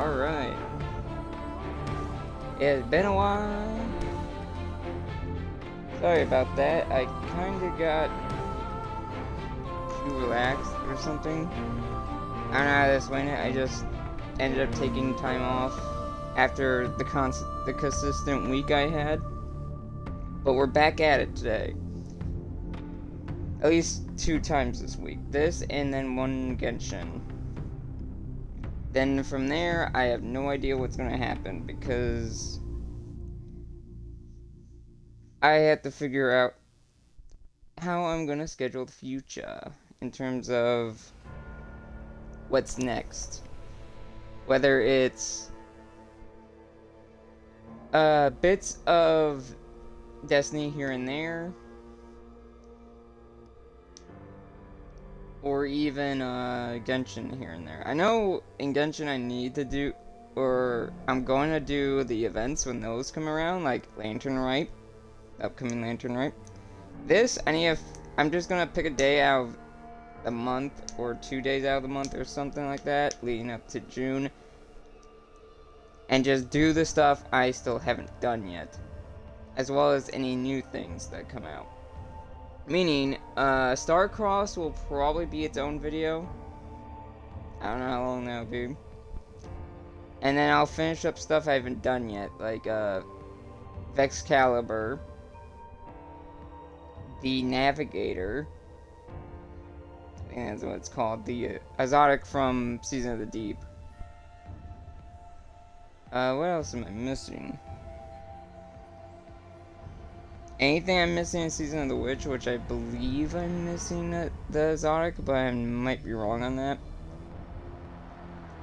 Alright. It's been a while. Sorry about that. I kinda got too relaxed or something. I don't know how to explain it. I just ended up taking time off after the consistent week I had. But we're back at it today. At least 2 times this week. This and then one Genshin. Then from there, I have no idea what's gonna happen because I have to figure out how I'm gonna schedule the future in terms of what's next. Whether it's bits of Destiny here and there, or even Genshin here and there. I know in Genshin I need to do, or I'm going to do the events when those come around, like Lantern Ripe, upcoming Lantern Ripe. This, I'm just gonna pick a day out of the month, or 2 days out of the month, or something like that, leading up to June, and just do the stuff I still haven't done yet, as well as any new things that come out. Meaning, Starcross will probably be its own video. I don't know how long that'll be. And then I'll finish up stuff I haven't done yet, like, Vexcalibur, the Navigator, I think that's what it's called, the Exotic from Season of the Deep. What else am I missing? Anything I'm missing in Season of the Witch, which I believe I'm missing the Exotic, but I might be wrong on that.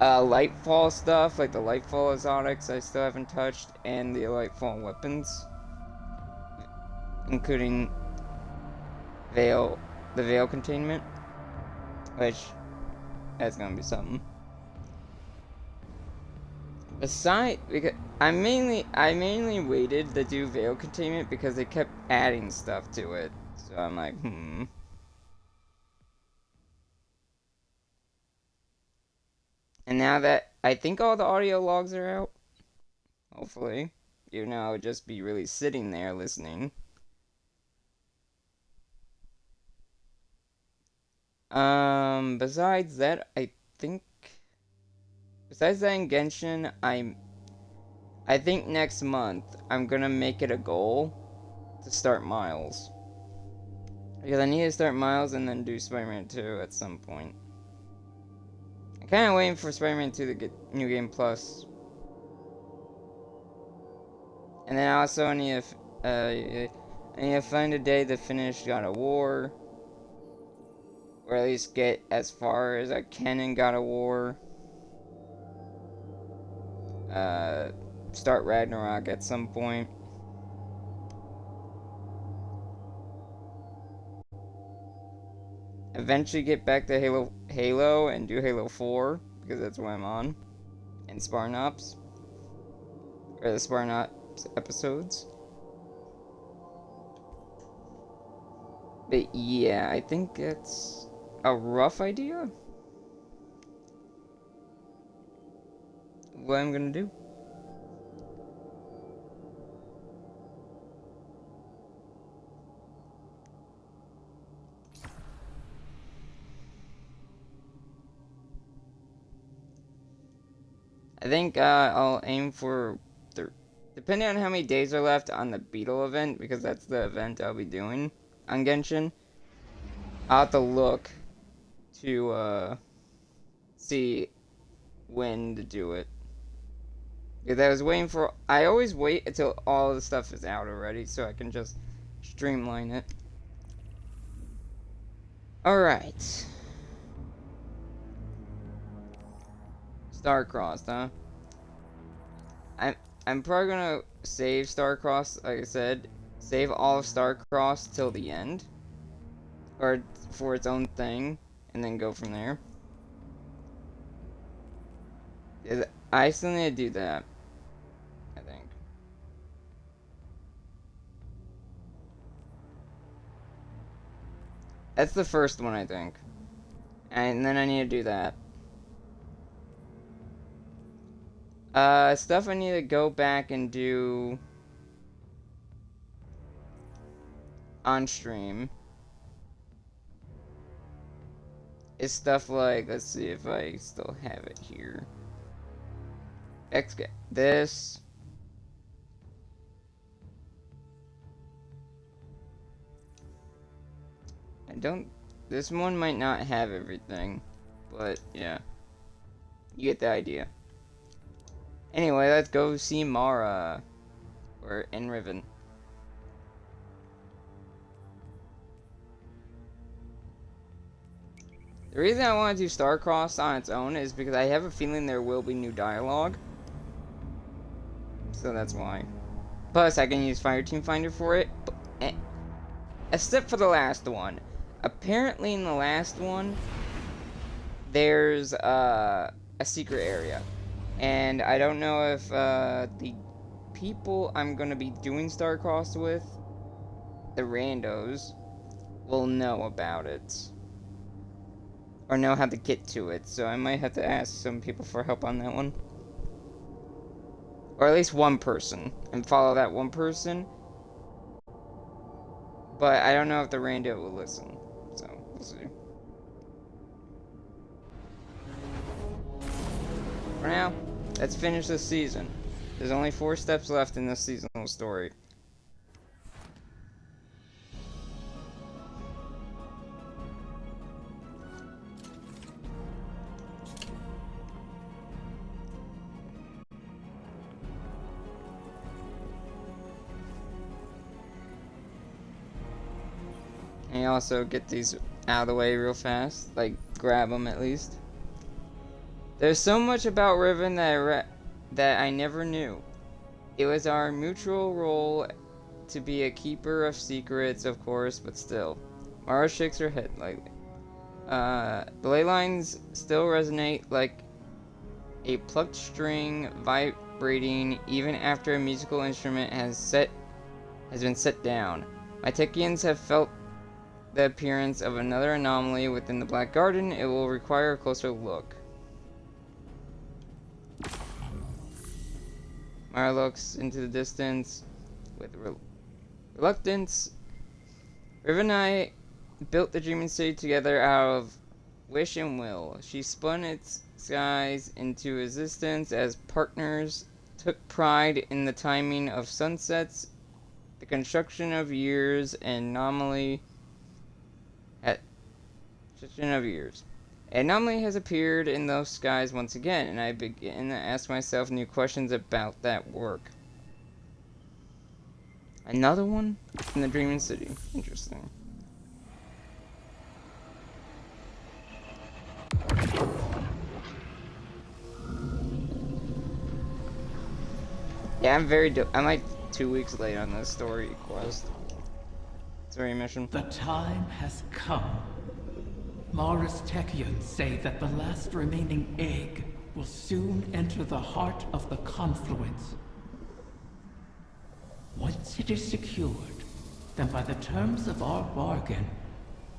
Lightfall stuff, like the Lightfall Exotics I still haven't touched, and the Lightfall weapons, including the Veil Containment, which, that's gonna be something. Because I mainly waited to do Veil Containment because they kept adding stuff to it. So I'm like, And now that I think all the audio logs are out, hopefully, even though I would just be really sitting there listening. Besides that, besides that in Genshin, I think next month I'm gonna make it a goal to start Miles. Because I need to start Miles and then do Spider-Man 2 at some point. I'm kinda waiting for Spider-Man 2 to get New Game Plus. And then I also need to find a day to finish God of War. Or at least get as far as I can in God of War. Start Ragnarok at some point. Eventually get back to Halo and do Halo 4, because that's what I'm on. And Sparnops. Or the Sparnops episodes. But yeah, I think it's a rough idea what I'm gonna do. I think I'll aim for depending on how many days are left on the Beetle event, because that's the event I'll be doing on Genshin. I'll have to look to see when to do it. Because I always wait until all the stuff is out already so I can just streamline it. Alright. Starcrossed, huh? I'm probably gonna save Starcrossed, like I said, save all of Starcrossed till the end. Or for its own thing, and then go from there. I still need to do that, I think. That's the first one, I think. And then I need to do that. Stuff I need to go back and do on stream is stuff like, let's see if I still have it here. This. This one might not have everything, but yeah. You get the idea. Anyway, let's go see Mara. Or in Riven. The reason I want to do Starcrossed on its own is because I have a feeling there will be new dialogue. So that's why. Plus, I can use Fireteam Finder for it. Except for the last one. Apparently in the last one, there's a secret area. And I don't know if the people I'm going to be doing Starcrossed with, the randos, will know about it. Or know how to get to it. So I might have to ask some people for help on that one. Or at least one person. And follow that one person. But I don't know if the rando will listen. So, we'll see. For now, let's finish this season. There's only 4 steps left in this seasonal story. And you also get these out of the way real fast. Like, grab them at least. There's so much about Riven that I never knew. It was our mutual role to be a keeper of secrets, of course, but still. Mara shakes her head lightly. The ley lines still resonate like a plucked string vibrating even after a musical instrument has been set down. My Techians have felt the appearance of another anomaly within the Black Garden. It will require a closer look. Mara looks into the distance with reluctance. Riven and I built the Dreaming City together out of wish and will. She spun its skies into existence as partners, took pride in the timing of sunsets, the construction of years, and anomaly An anomaly has appeared in those skies once again, and I begin to ask myself new questions about that work. Another one in the Dreaming City. Interesting. Yeah, I'm like 2 weeks late on this story quest. Story mission. The time has come. Mara's Techians say that the last remaining egg will soon enter the heart of the confluence. Once it is secured, then by the terms of our bargain,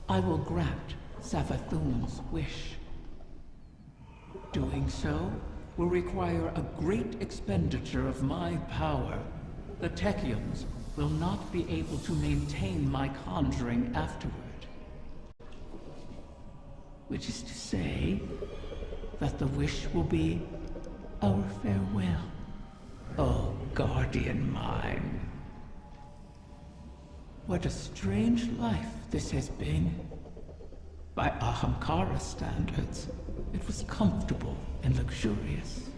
I will grant Savathun's wish. Doing so will require a great expenditure of my power. The Techians will not be able to maintain my conjuring afterward. Which is to say, that the wish will be our farewell. Oh, guardian mine. What a strange life this has been. By Ahamkara standards, it was comfortable and luxurious.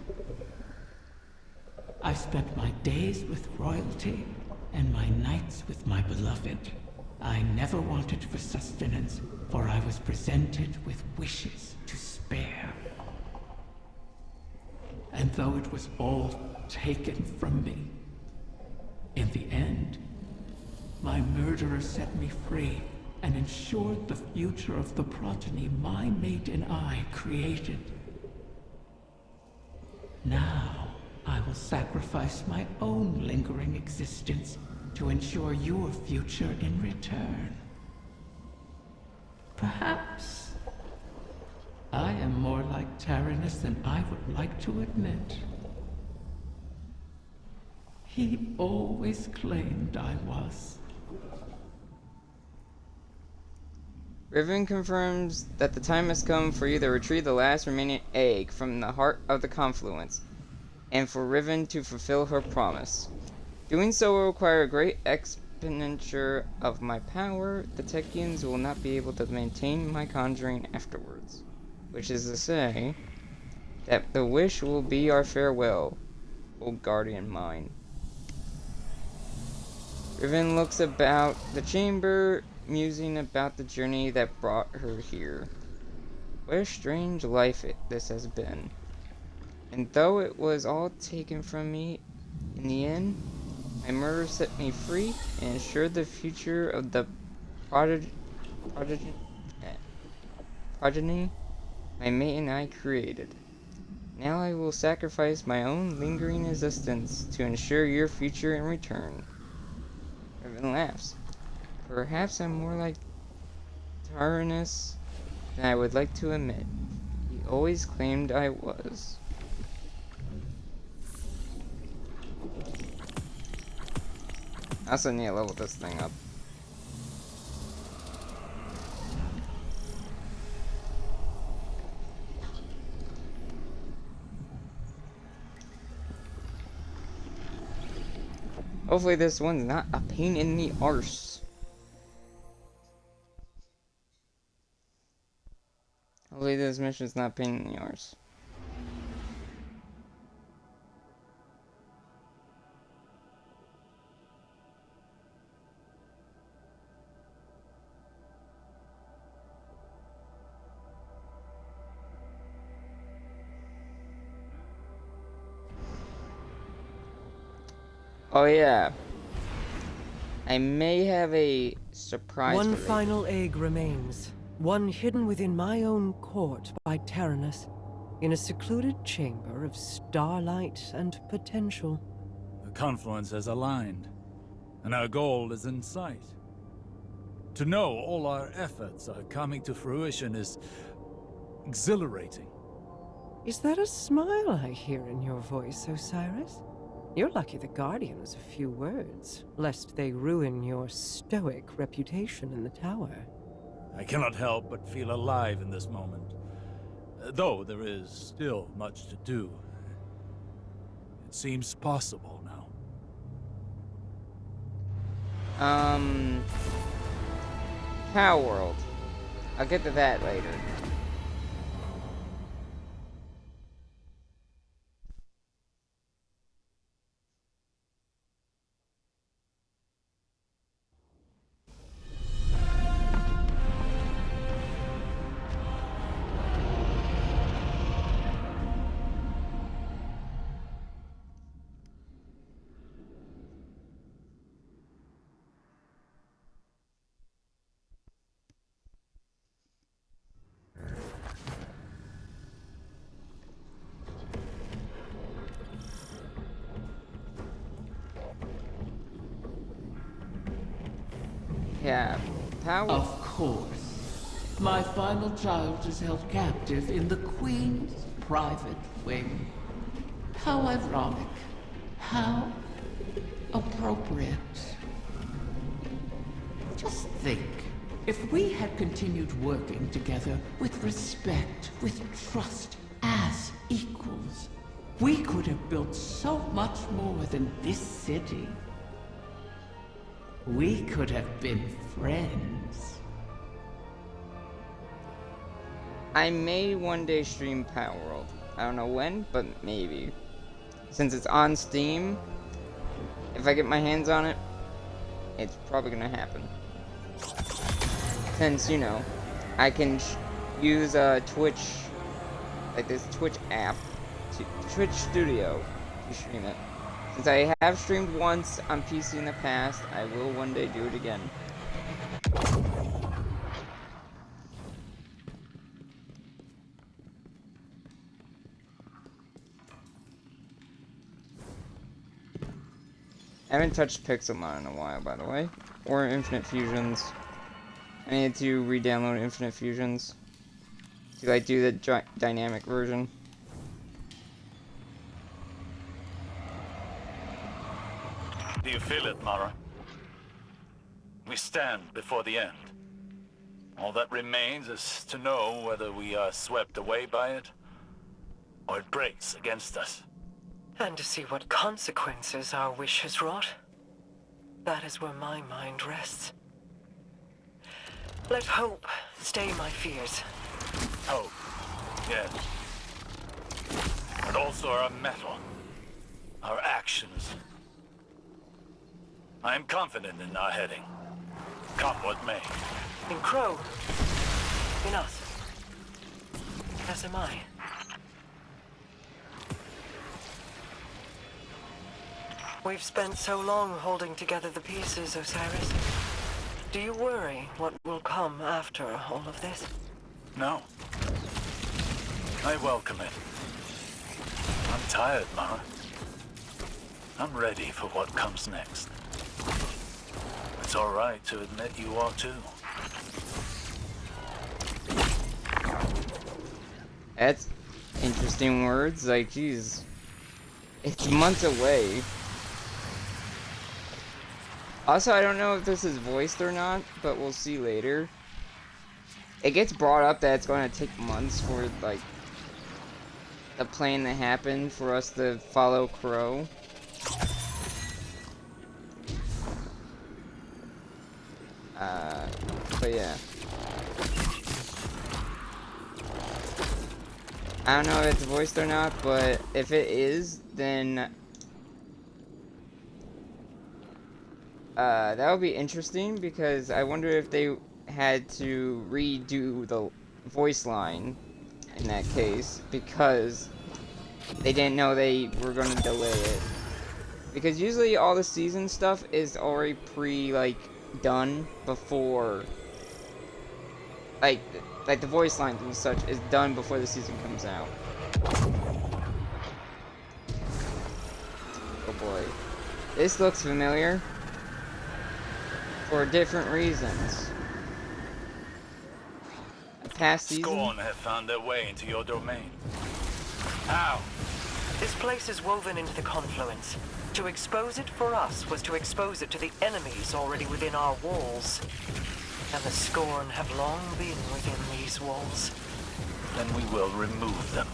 I spent my days with royalty and my nights with my beloved. I never wanted for sustenance, for I was presented with wishes to spare. And though it was all taken from me, in the end, my murderer set me free and ensured the future of the progeny my mate and I created. Now, I will sacrifice my own lingering existence to ensure your future in return. Perhaps I am more like Taranis than I would like to admit. He always claimed I was. Riven confirms that the time has come for you to retrieve the last remaining egg from the heart of the confluence, and for Riven to fulfill her promise. Doing so will require a great expenditure of my power. The Techeuns will not be able to maintain my conjuring afterwards. Which is to say, that the wish will be our farewell, O guardian mine. Riven looks about the chamber, musing about the journey that brought her here. What a strange life this has been. And though it was all taken from me, in the end, my murder set me free and ensured the future of the progeny my mate and I created. Now I will sacrifice my own lingering existence to ensure your future in return. Riven laughs. Perhaps I'm more like Tyrannus than I would like to admit. He always claimed I was. I also need to level this thing up. Hopefully this one's not a pain in the arse. Hopefully this mission's not a pain in the arse. Oh yeah. I may have a surprise. One final egg remains. One hidden within my own court by Tyrannus, in a secluded chamber of starlight and potential. The confluence has aligned, and our goal is in sight. To know all our efforts are coming to fruition is exhilarating. Is that a smile I hear in your voice, Osiris? You're lucky the Guardian was a few words, lest they ruin your stoic reputation in the tower. I cannot help but feel alive in this moment, though there is still much to do. It seems possible now. Cow World. I'll get to that later. Yeah, power. Of course. My final child is held captive in the Queen's private wing. How ironic. How appropriate. Just think. If we had continued working together with respect, with trust, as equals, we could have built so much more than this city. We could have been friends. I may one day stream Power World. I don't know when, but maybe. Since it's on Steam, if I get my hands on it, it's probably gonna happen. Since, you know, I can use Twitch, like this Twitch app, Twitch Studio, to stream it. Since I have streamed once on PC in the past, I will one day do it again. I haven't touched Pixelmon in a while, by the way. Or Infinite Fusions. I need to re-download Infinite Fusions to like do the dynamic version. feel it, Mara. We stand before the end. All that remains is to know whether we are swept away by it, or it breaks against us. And to see what consequences our wish has wrought. That is where my mind rests. Let hope stay my fears. Hope, yes. But also our mettle, our actions. I am confident in our heading. Come what may. In Crow. In us. As am I. We've spent so long holding together the pieces, Osiris. Do you worry what will come after all of this? No. I welcome it. I'm tired, Mara. I'm ready for what comes next. It's all right to admit you are too. That's interesting words. Like, geez. It's months away. Also, I don't know if this is voiced or not, but we'll see later. It gets brought up that it's going to take months for, like, the plan to happen for us to follow Crow. But yeah. I don't know if it's voiced or not, but if it is, then that would be interesting, because I wonder if they had to redo the voice line in that case, because they didn't know they were going to delay it. Because usually all the season stuff is already done before, like the voice lines and such is done before the season comes out. Oh boy. This looks familiar. For different reasons. Past season? Scorn have found their way into your domain. How? This place is woven into the confluence. To expose it for us was to expose it to the enemies already within our walls. And the Scorn have long been within these walls. Then we will remove them.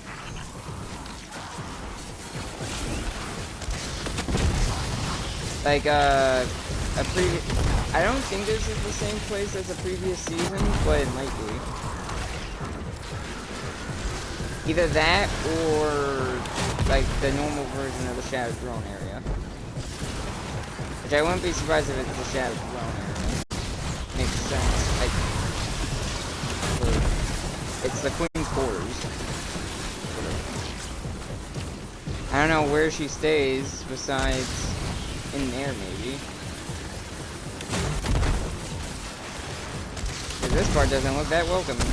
Like, I don't think this is the same place as the previous season, but it might be. Either that, or, like, the normal version of the Shattered Throne area. Which I wouldn't be surprised if it's the Shattered Throne area. Makes sense. Like, it's the Queen's quarters. I don't know where she stays, besides in there, maybe. Because this part doesn't look that welcoming.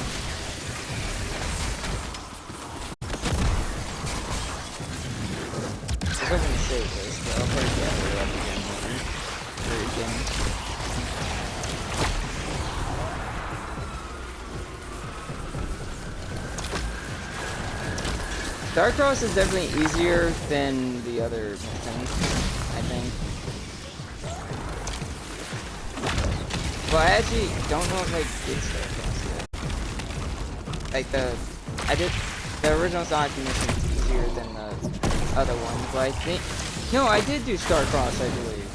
I was gonna save this, but I'll probably gather it up again later. Or again. Starcross is definitely easier than the other mission, I think. Well, I actually don't know if I did Starcross yet. Like the original Sonic mission is easier than the other ones, but I think, no, I did do Starcross, I believe.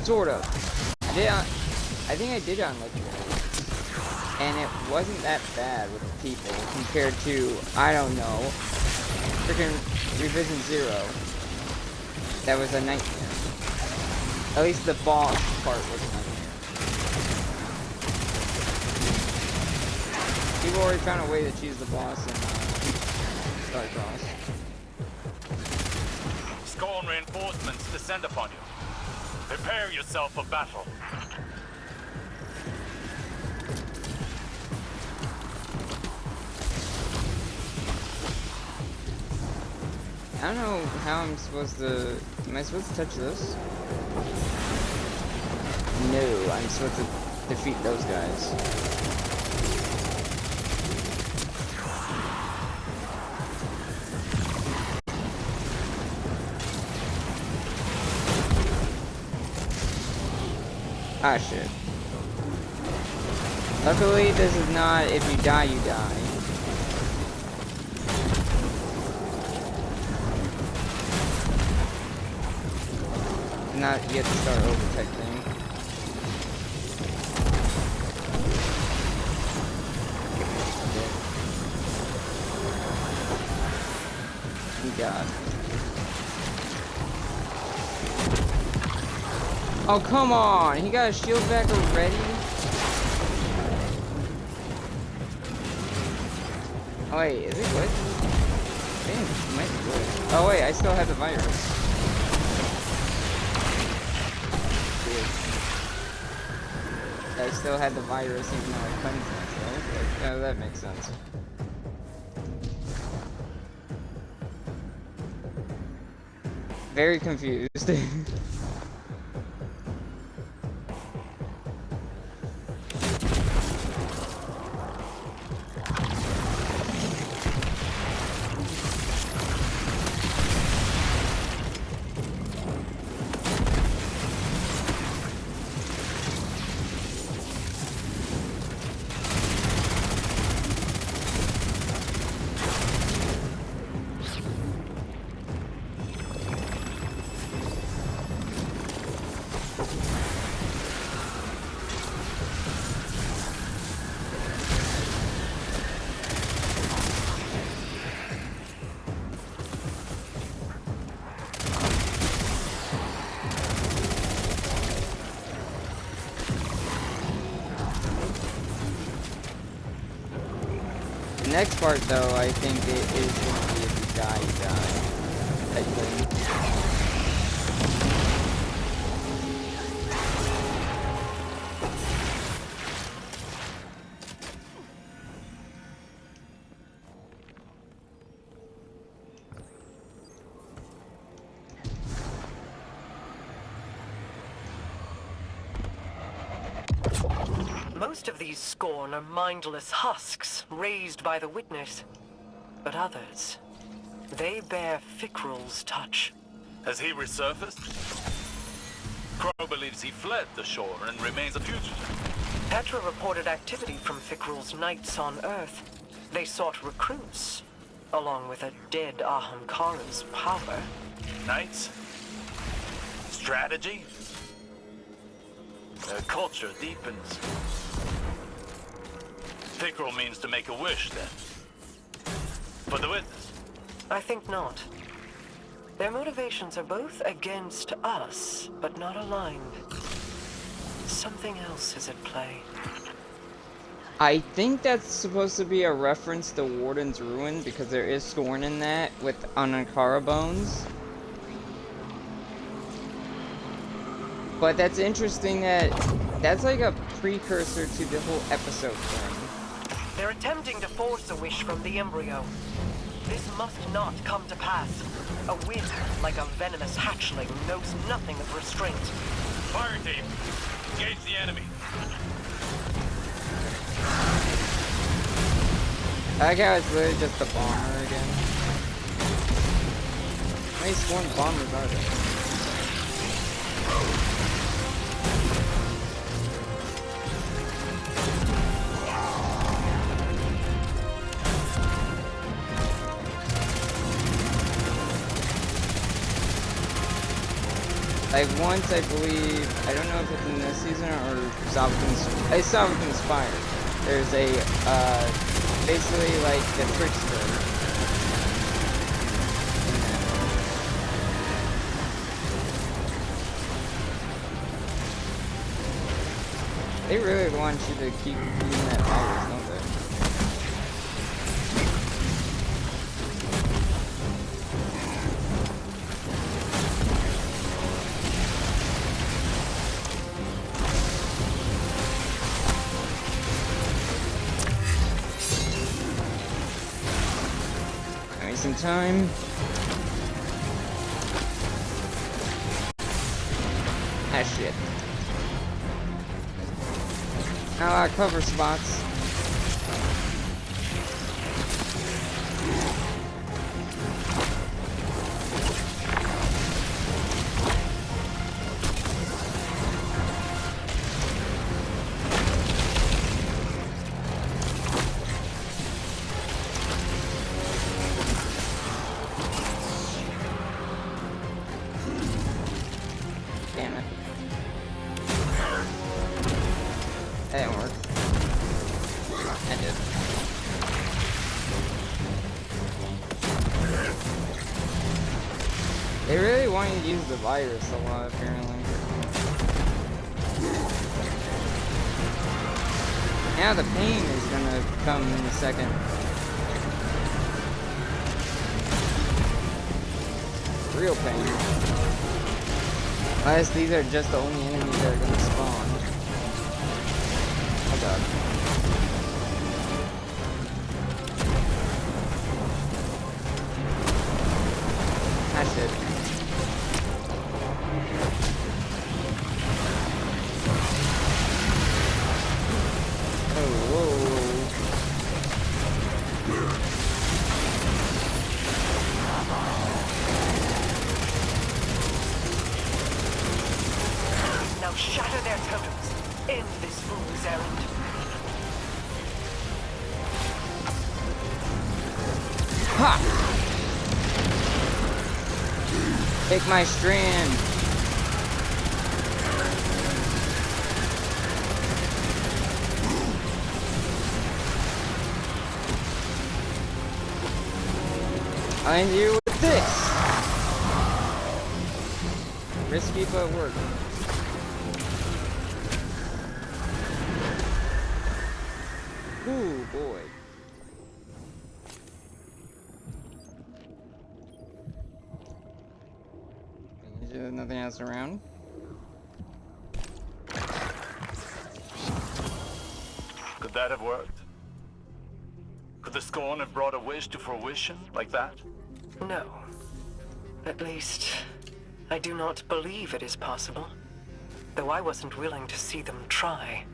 Sort of. I think I did on Legendary. And it wasn't that bad with the people compared to, I don't know, freaking Revision Zero. That was a nightmare. At least the boss part was a nightmare. People already found a way to choose the boss in Starcross. Scorn reinforcements descend upon you. Prepare yourself for battle. I don't know how I'm supposed to... Am I supposed to touch this? No, I'm supposed to defeat those guys. Ah, shit. Luckily, this is not if you die, you die. Not yet to start overprotecting. God. Oh, come on! He got a shield back already? Oh, wait, is it good? I think it might be good. Oh, wait, I still have the virus. Weird. I still had the virus even though I cleansed myself. Like, oh, that makes sense. Very confused. The next part, though, I think it is going to be if you die, you die. I think. Most of these Scorn are mindless husks raised by the Witness. But others, they bear Fikrul's touch. Has he resurfaced? Crow believes he fled the shore and remains a fugitive. Petra reported activity from Fikrul's knights on Earth. They sought recruits, along with a dead Ahamkara's power. Knights? Strategy? Their culture deepens. Fikrul means to make a wish, then. For the Witness? I think not. Their motivations are both against us, but not aligned. Something else is at play. I think that's supposed to be a reference to Warden's Ruin, because there is Scorn in that with Ahamkara bones. But that's interesting that that's like a precursor to the whole episode thing. They're attempting to force a wish from the embryo. This must not come to pass. A wind, like a venomous hatchling, knows nothing of restraint. Fire team, engage the enemy. I like how it's literally just the bomber again. How many Scorn bombers are there? Like once, I believe, I don't know if it's in this season or Salvakin's Spire. There's a, basically like the trickster. They really want you to keep using that virus, don't they? Some time. Ah, shit. Now cover spots. I did. They really want you to use the virus a lot, apparently. Now the pain is gonna come in a second. Real pain. Unless these are just the only enemies that are gonna spawn. Oh god. That's it. Now shatter their totems. End this fool's errand. Ha! Take my strand. I end you with this. Risky but work. Ooh boy. There's nothing else around. Could that have worked? Could the Scorn have brought a wish to fruition like that? No. At least, I do not believe it is possible. Though I wasn't willing to see them try.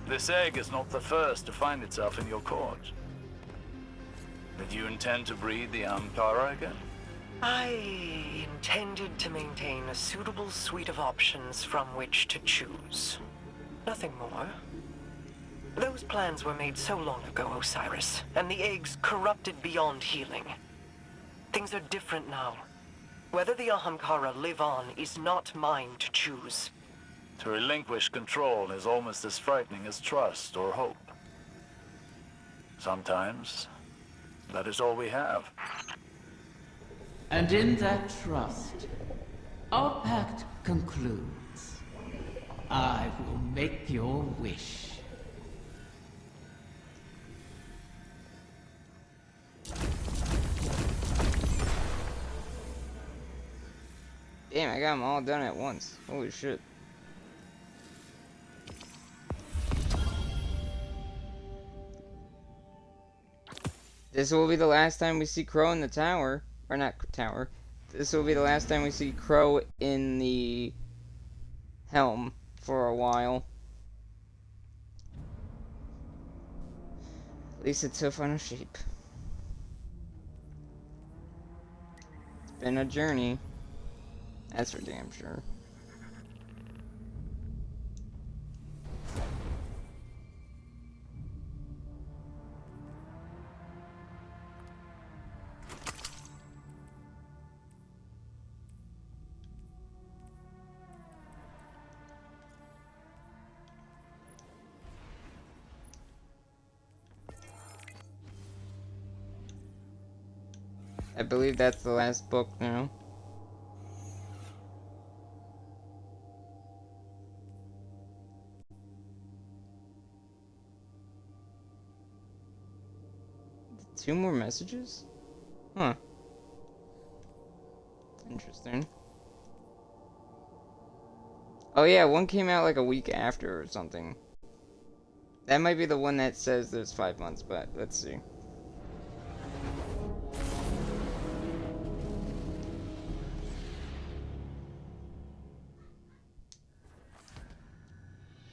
This egg is not the first to find itself in your court. Did you intend to breed the Ahamkara again? I intended to maintain a suitable suite of options from which to choose. Nothing more. Those plans were made so long ago, Osiris, and the eggs corrupted beyond healing. Things are different now. Whether the Ahamkara live on is not mine to choose. To relinquish control is almost as frightening as trust or hope. Sometimes, that is all we have. And in that trust, our pact concludes. I will make your wish. Damn, I got them all done at once. Holy shit. This will be the last time we see Crow in the tower. Or not tower. This will be the last time we see Crow in the helm for a while. At least it's so final shape. It's been a journey. That's for damn sure. I believe that's the last book now. Two more messages? Huh. Interesting. Oh yeah, one came out like a week after or something. That might be the one that says there's 5 months, but let's see.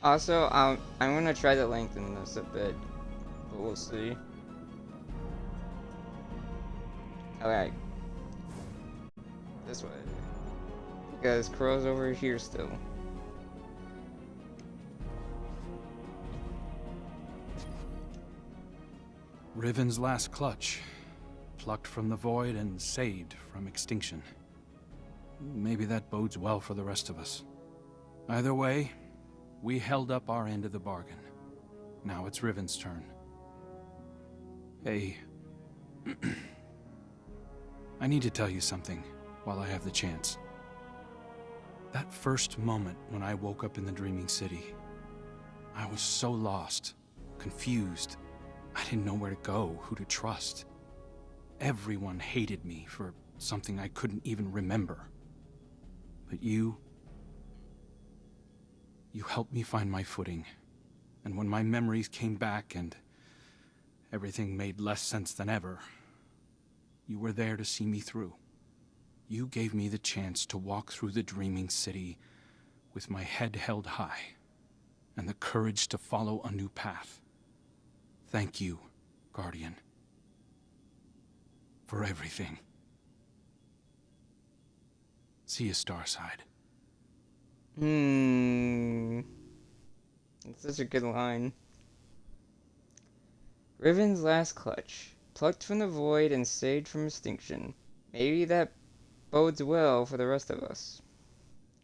Also, I'm gonna try to lengthen this a bit, but we'll see. Okay. This way. Because Crow's over here still. Riven's last clutch. Plucked from the void and saved from extinction. Maybe that bodes well for the rest of us. Either way, we held up our end of the bargain. Now it's Riven's turn. Hey. I need to tell you something while I have the chance. That first moment when I woke up in the Dreaming City, I was so lost, confused. I didn't know where to go, who to trust. Everyone hated me for something I couldn't even remember. But you helped me find my footing. And when my memories came back and everything made less sense than ever, you were there to see me through. You gave me the chance to walk through the Dreaming City with my head held high and the courage to follow a new path. Thank you, Guardian, for everything. See you, Starside. That's such a good line. Riven's last clutch. Plucked from the void and saved from extinction. Maybe that bodes well for the rest of us.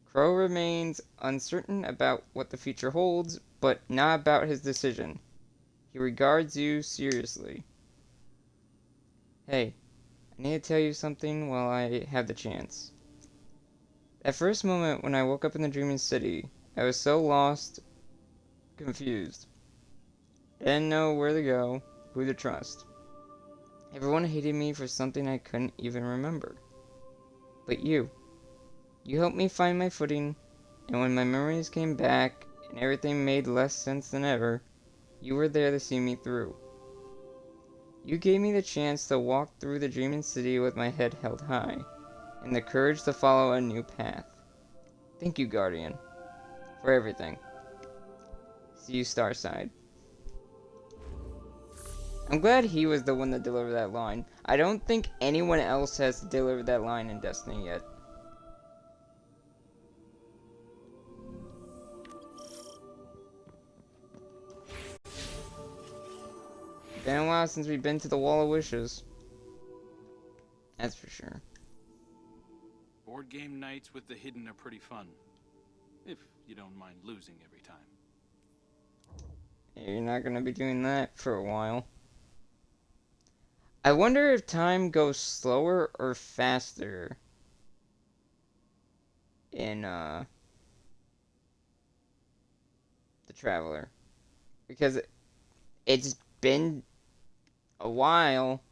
Crow remains uncertain about what the future holds, but not about his decision. He regards you seriously. Hey, I need to tell you something while I have the chance. That first moment when I woke up in the Dreaming City, I was so lost, confused. I didn't know where to go, who to trust. Everyone hated me for something I couldn't even remember. But you helped me find my footing, and when my memories came back and everything made less sense than ever, you were there to see me through. You gave me the chance to walk through the Dreaming City with my head held high, and the courage to follow a new path. Thank you, Guardian, for everything. See you, Starside. I'm glad he was the one that delivered that line. I don't think anyone else has delivered that line in Destiny yet. Been a while since we've been to the Wall of Wishes. That's for sure. Board game nights with the Hidden are pretty fun. If you don't mind losing every time. You're not gonna be doing that for a while. I wonder if time goes slower or faster in the Traveler, because it's been a while.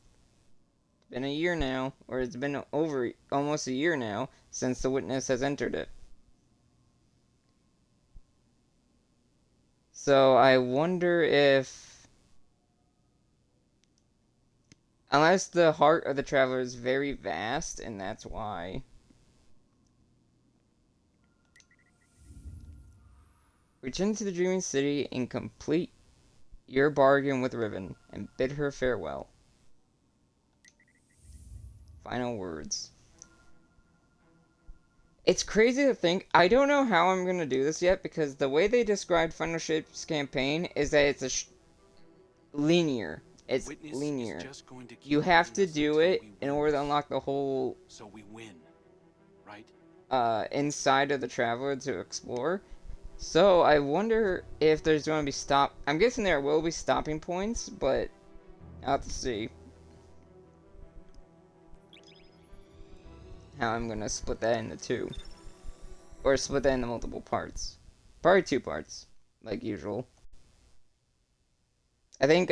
It's been a year now, or it's been over almost a year now since the Witness has entered it. So I wonder if, unless the heart of the Traveler is very vast, and that's why. Return to the Dreaming City and complete your bargain with Riven, and bid her farewell. Final words. It's crazy to think, I don't know how I'm going to do this yet, because the way they described Final Shape's campaign is that it's linear. It's linear. You have to do it in order to unlock the whole so we win, right? Inside of the Traveler to explore. So I wonder if there's going to be I'm guessing there will be stopping points, but I'll have to see how I'm going to split that into two. Or split that into multiple parts. Probably 2 parts, like usual. I think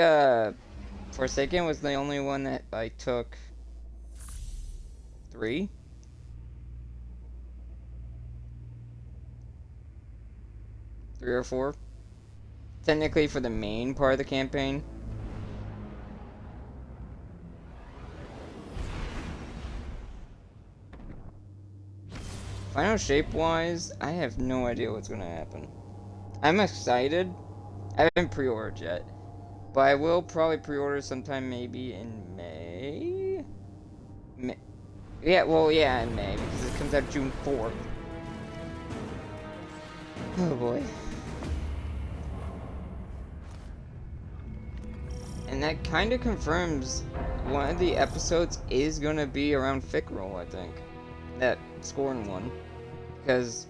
Forsaken was the only one that I took 3. Or 4. Technically for the main part of the campaign. Final Shape wise, I have no idea what's gonna happen. I'm excited. I haven't pre-ordered yet. But I will probably pre-order sometime maybe in May? Yeah, well, yeah, in May, because it comes out June 4th. Oh boy. And that kind of confirms one of the episodes is going to be around Fic Roll, I think. That Scorn one. Because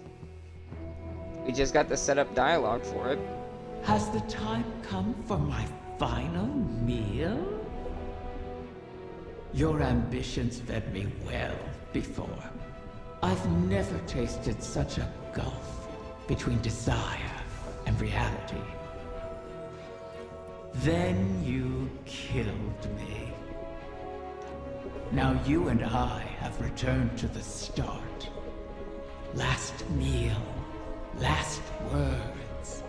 we just got the setup dialogue for it. Has the time come for my final meal? Your ambitions fed me well before. I've never tasted such a gulf between desire and reality. Then you killed me. Now you and I have returned to the start. Last meal, last words,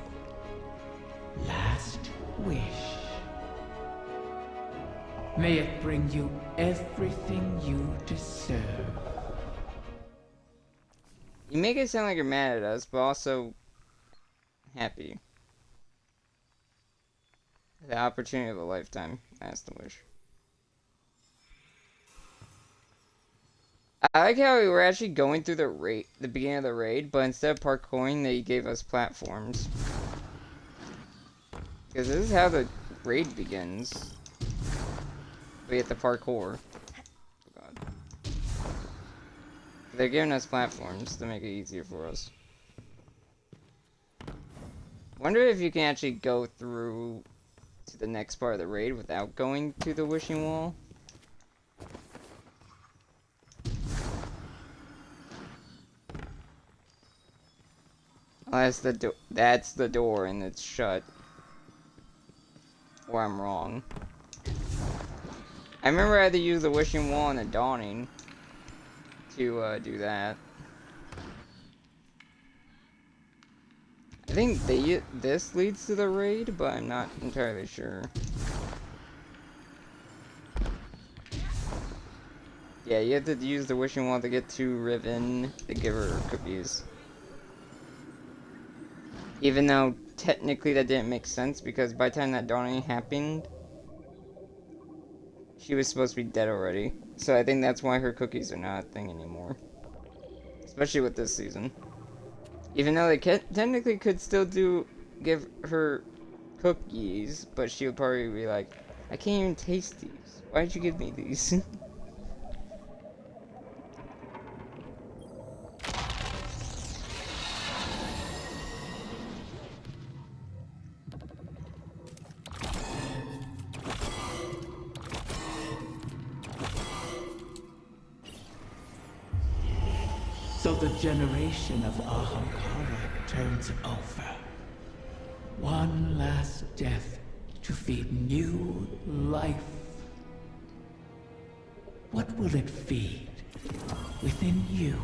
last wish. May it bring you everything you deserve. You make it sound like you're mad at us, but also happy. The opportunity of a lifetime. That's the wish. I like how we were actually going through the beginning of the raid, but instead of parkouring, they gave us platforms. Because this is how the raid begins. We hit the parkour. Oh god. They're giving us platforms to make it easier for us. Wonder if you can actually go through to the next part of the raid without going to the wishing wall. Oh, that's the door and it's shut. Or I'm wrong. I remember I had to use the wishing wall and the dawning to do that. I think this leads to the raid, but I'm not entirely sure. Yeah, you have to use the wishing wall to get to Riven to give her cookies. Even though technically that didn't make sense because by the time that dawning happened, she was supposed to be dead already. So I think that's why her cookies are not a thing anymore. Especially with this season. Even though they technically could still give her cookies, but she would probably be like, I can't even taste these. Why'd you give me these? So the generation of Ahamkara turns over. One last death to feed new life. What will it feed within you?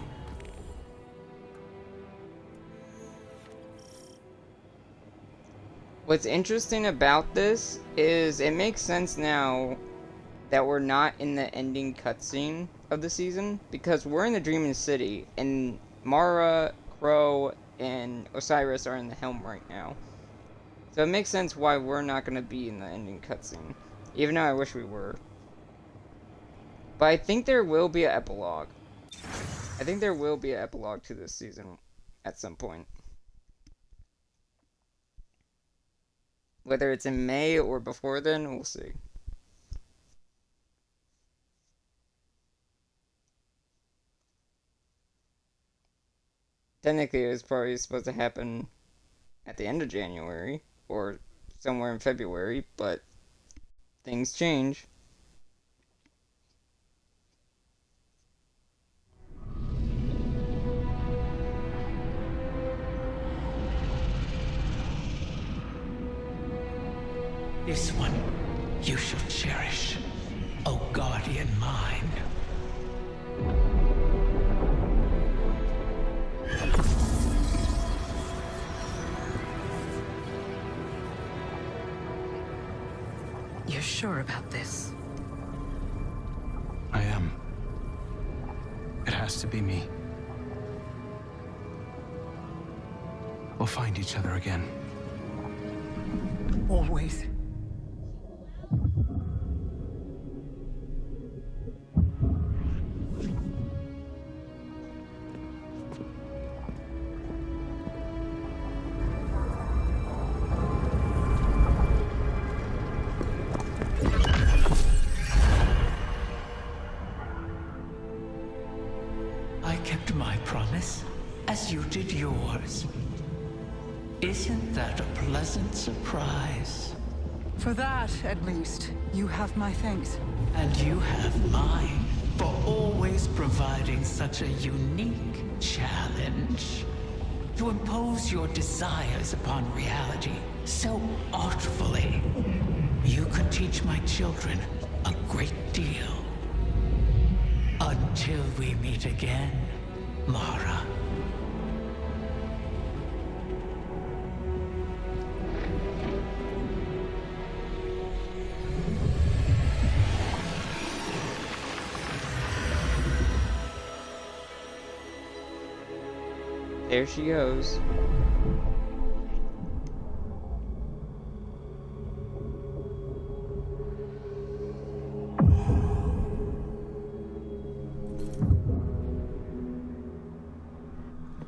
What's interesting about this is it makes sense now that we're not in the ending cutscene of the season, because we're in the Dreaming City, and Mara, Crow, and Osiris are in the Helm right now. So it makes sense why we're not going to be in the ending cutscene, even though I wish we were. But I think there will be an epilogue. I think there will be an epilogue to this season at some point. Whether it's in May or before then, we'll see. Technically, it was probably supposed to happen at the end of January, or somewhere in February, but things change. This one you shall cherish, O guardian mine. You're sure about this? I am. It has to be me. We'll find each other again. Always. I kept my promise, as you did yours. Isn't that a pleasant surprise? For For that, at least, you have my thanks. And you have mine for always providing such a unique challenge. To impose your desires upon reality so artfully. You could teach my children a great deal. Until we meet again, Mara. There she goes.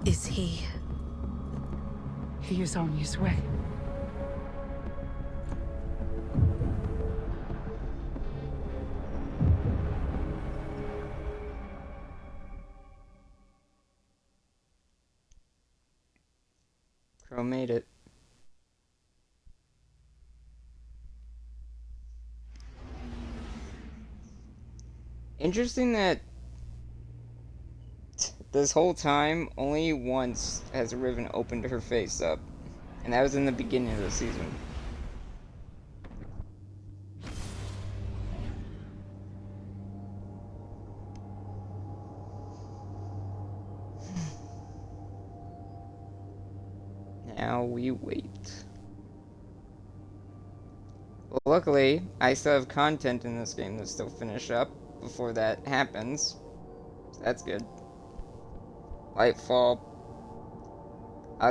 Is he? He is on his way. Crow made it. Interesting that this whole time, only once has Riven opened her face up. And that was in the beginning of the season. Now we wait. Well, luckily, I still have content in this game to still finish up before that happens. So that's good. Lightfall. I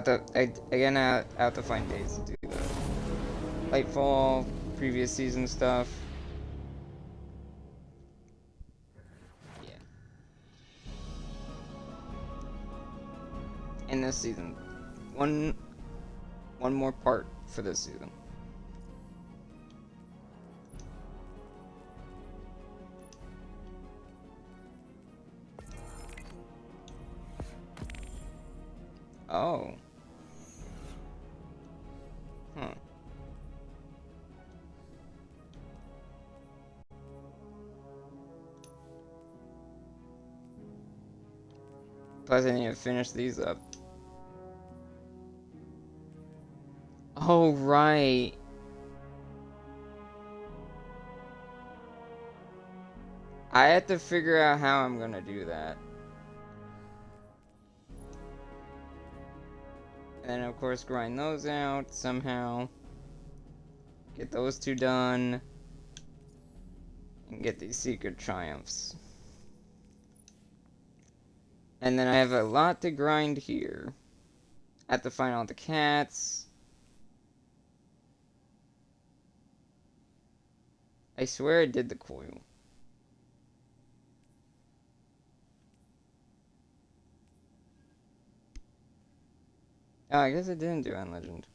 have to find days to do that. Lightfall, previous season stuff. Yeah. And this season. One more part for this season. Oh. Huh. Plus I need to finish these up. Oh, right. I have to figure out how I'm gonna do that. And then, of course, grind those out somehow. Get those two done. And get these secret triumphs. And then I have a lot to grind here. I have to find all the cats. I swear I did the coil. Oh, I guess I didn't do End Legend.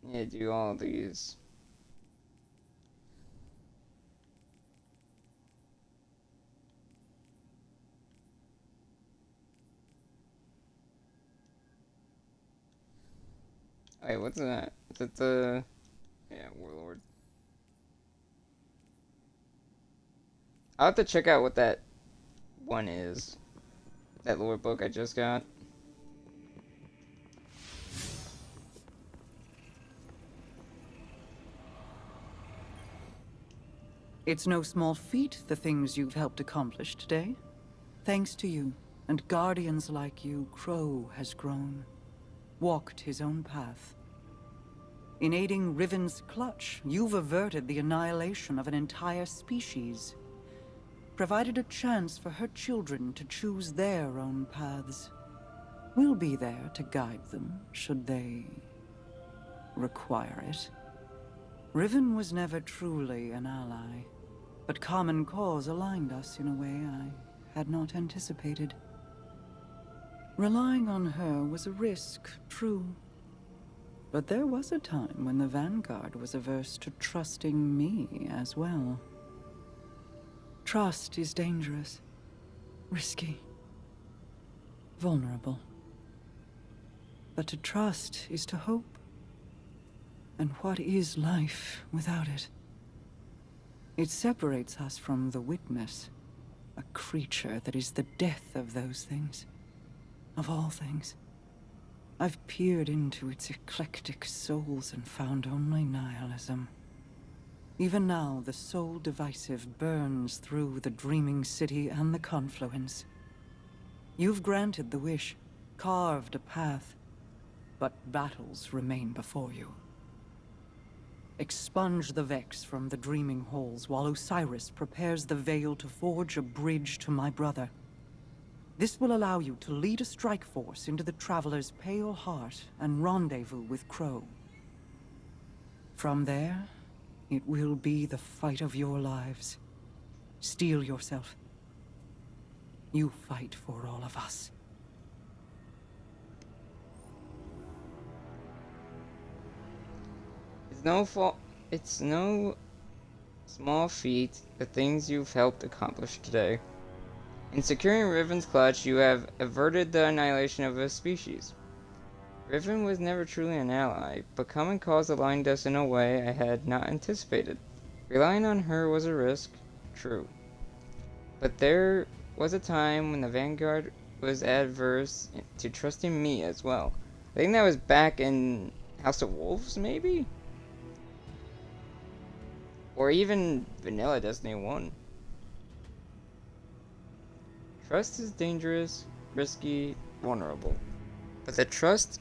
Need to do all these. Wait, what's that? Is it the... Yeah, Warlord. I'll have to check out what that one is. That lore book I just got. It's no small feat, the things you've helped accomplish today. Thanks to you, and guardians like you, Crow has grown. Walked his own path. In aiding Riven's clutch, you've averted the annihilation of an entire species. Provided a chance for her children to choose their own paths. We'll be there to guide them, should they require it. Riven was never truly an ally, but common cause aligned us in a way I had not anticipated. Relying on her was a risk, true. But there was a time when the Vanguard was averse to trusting me as well. Trust is dangerous, risky. vulnerable. But to trust is to hope. And what is life without it? It separates us from the witness, a creature that is the death of those things, of all things. I've peered into its eclectic souls and found only nihilism. Even now, the soul divisive burns through the dreaming city and the confluence. You've granted the wish, carved a path, but battles remain before you. Expunge the Vex from the dreaming halls while Osiris prepares the veil to forge a bridge to my brother. This will allow you to lead a strike force into the Traveler's pale heart and rendezvous with Crow. From there, it will be the fight of your lives. Steel yourself. You fight for all of us. It's no small feat, the things you've helped accomplish today. In securing Riven's clutch, you have averted the annihilation of a species. Riven was never truly an ally, but common cause aligned us in a way I had not anticipated. Relying on her was a risk, true. But there was a time when the Vanguard was adverse to trusting me as well. I think that was back in House of Wolves, maybe? Or even Vanilla Destiny 1. Trust is dangerous, risky, vulnerable. But the trust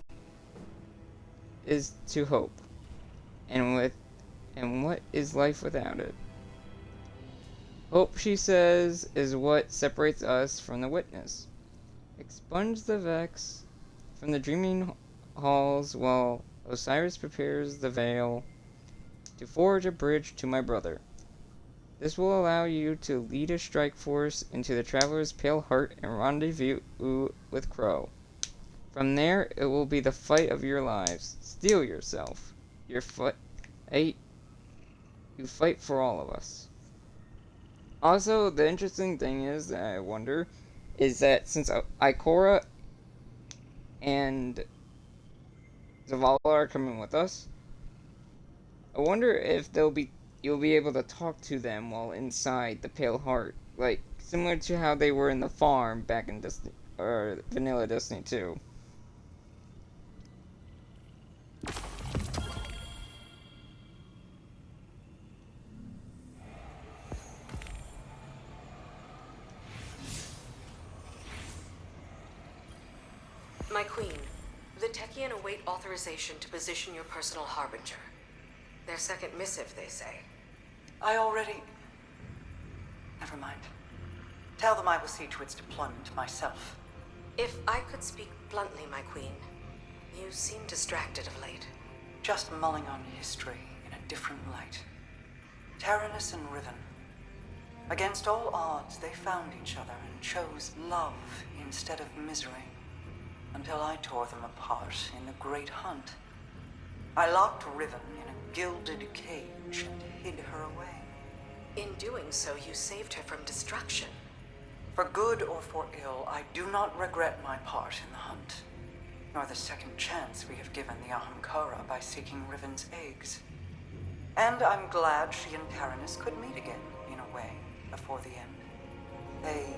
is to hope. And what is life without it? Hope, she says, is what separates us from the witness. Expunge the Vex from the dreaming halls while Osiris prepares the veil to forge a bridge to my brother. This will allow you to lead a strike force into the Traveler's pale heart and rendezvous with Crow. From there, it will be the fight of your lives. Steel yourself. You fight for all of us. Also, the interesting thing is that I wonder is that since Ikora and Zavala are coming with us, I wonder if you'll be able to talk to them while inside the Pale Heart, like similar to how they were in the farm back in Destiny or Vanilla Destiny 2. My queen, the Techien await authorization to position your personal harbinger. Their second missive, they say. I already... Never mind. Tell them I will see to its deployment myself. If I could speak bluntly, my queen, you seem distracted of late. Just mulling on history in a different light. Taranis and Riven. Against all odds, they found each other and chose love instead of misery. Until I tore them apart in the Great Hunt. I locked Riven in a gilded cage and hid her away. In doing so, you saved her from destruction. For good or for ill, I do not regret my part in the hunt, nor the second chance we have given the Ahamkara by seeking Riven's eggs. And I'm glad she and Taranis could meet again, in a way, before the end. They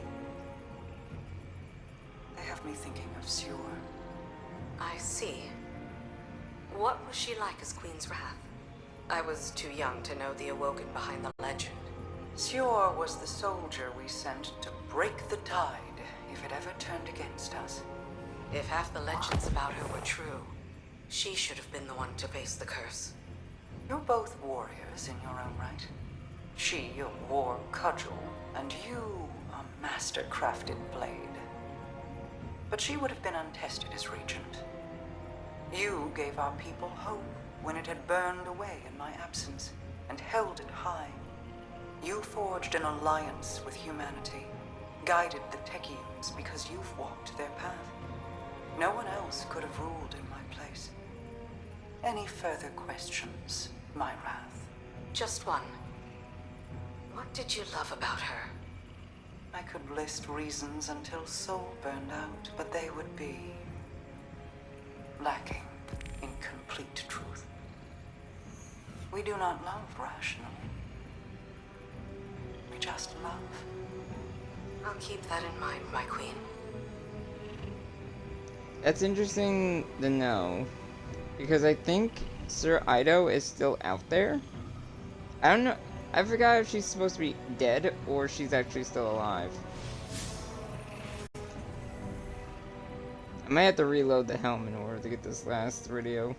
have me thinking of Sior. I see. What was she like as Queen's Wrath? I was too young to know the Awoken behind the legend. Sior was the soldier we sent to break the tide if it ever turned against us. If half the legends about her were true, she should have been the one to face the curse. You're both warriors in your own right. She a war cudgel, and you a master-crafted blade. But she would have been untested as regent. You gave our people hope when it had burned away in my absence, and held it high. You forged an alliance with humanity, guided the Techeuns because you've walked their path. No one else could have ruled in my place. Any further questions, my wrath? Just one. What did you love about her? I could list reasons until soul burned out, but they would be lacking in complete truth. We do not love rationally. We just love. I'll keep that in mind, my queen. That's interesting to know, because I think Sir Ido is still out there. I don't know. I forgot if she's supposed to be dead or she's actually still alive. I might have to reload the helm in order to get this last video.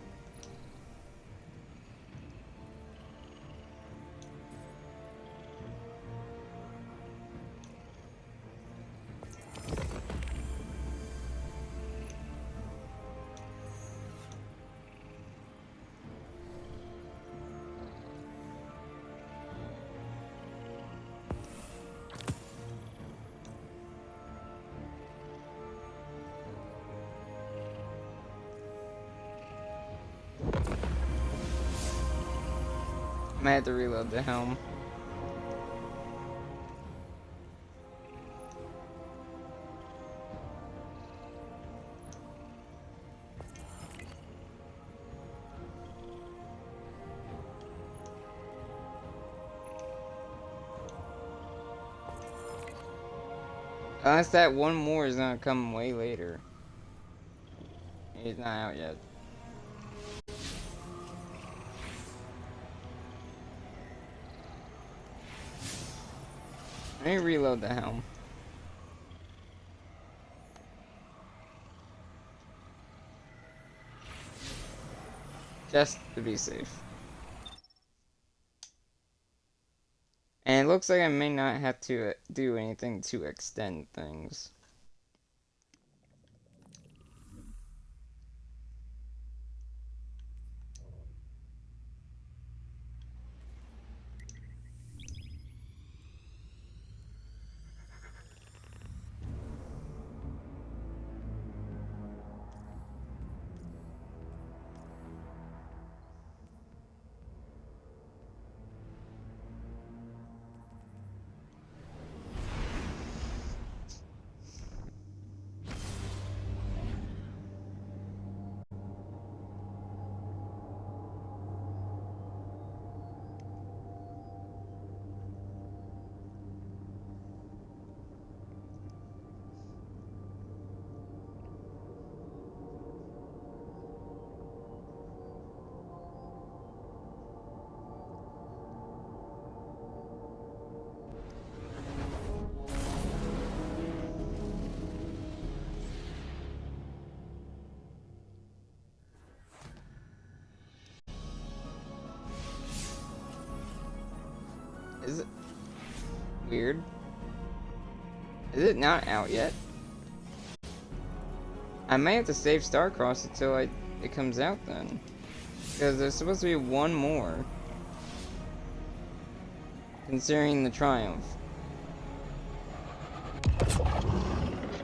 I might have to reload the helm. Unless that one more is gonna come way later. He's not out yet. Let me reload the helm. Just to be safe. And it looks like I may not have to do anything to extend things. Is it weird? Is it not out yet? I might have to save Starcross until it comes out then. Because there's supposed to be one more. Considering the Triumph.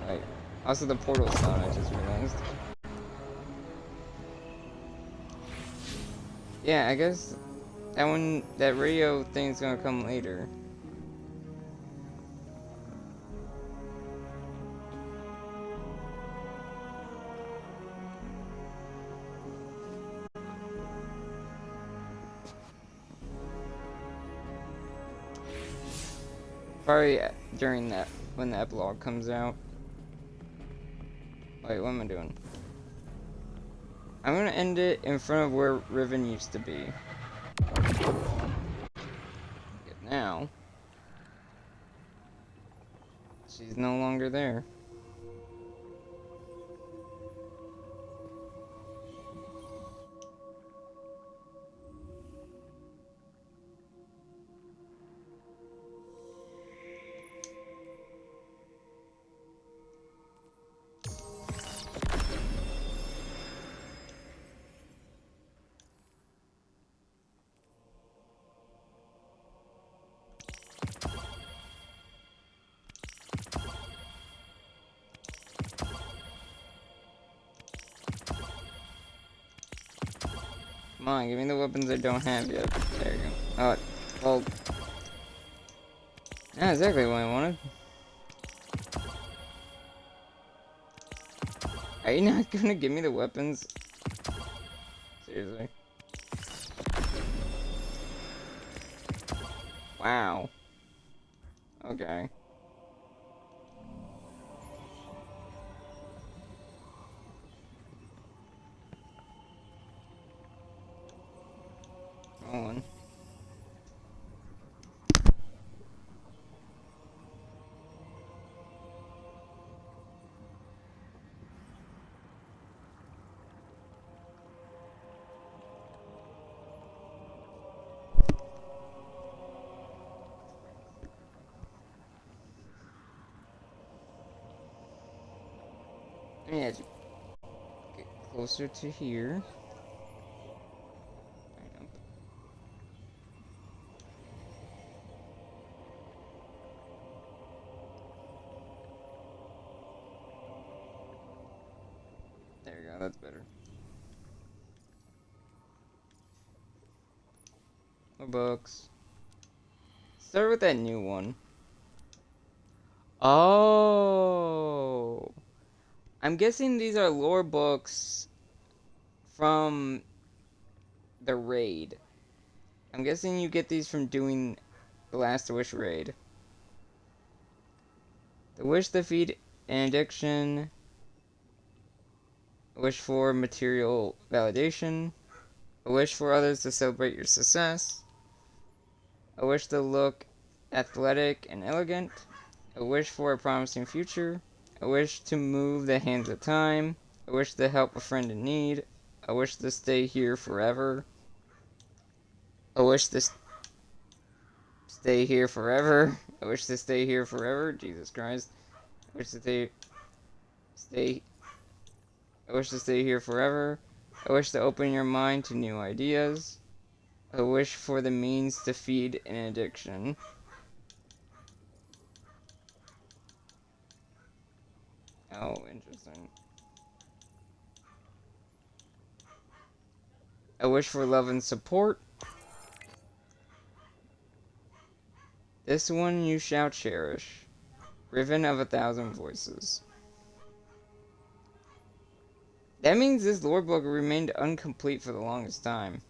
Right. Also the portal slot, I just realized. Yeah, I guess that radio thing's gonna come later. Probably during that, when the epilogue comes out. Wait, what am I doing? I'm gonna end it in front of where Riven used to be. Now, she's no longer there. Come on, give me the weapons I don't have yet. There you go. Oh, well. Not exactly what I wanted. Are you not gonna give me the weapons? Seriously. Wow. Okay. Hold on. Yeah, to get closer to here. There you go, that's better. More books. Start with that new one. Oh. I'm guessing these are lore books from the raid. I'm guessing you get these from doing the Last Wish raid. The wish to feed an addiction. A wish for material validation. A wish for others to celebrate your success. A wish to look athletic and elegant. A wish for a promising future. A wish to move the hands of time. A wish to help a friend in need. A wish to stay here forever. A wish to stay here forever. I wish to stay here forever. Jesus Christ. I wish to stay. I wish to stay here forever. I wish to open your mind to new ideas. A wish for the means to feed an addiction. Oh, interesting. A wish for love and support. This one you shall cherish. Riven of 1,000 voices. That means this lore book remained incomplete for the longest time.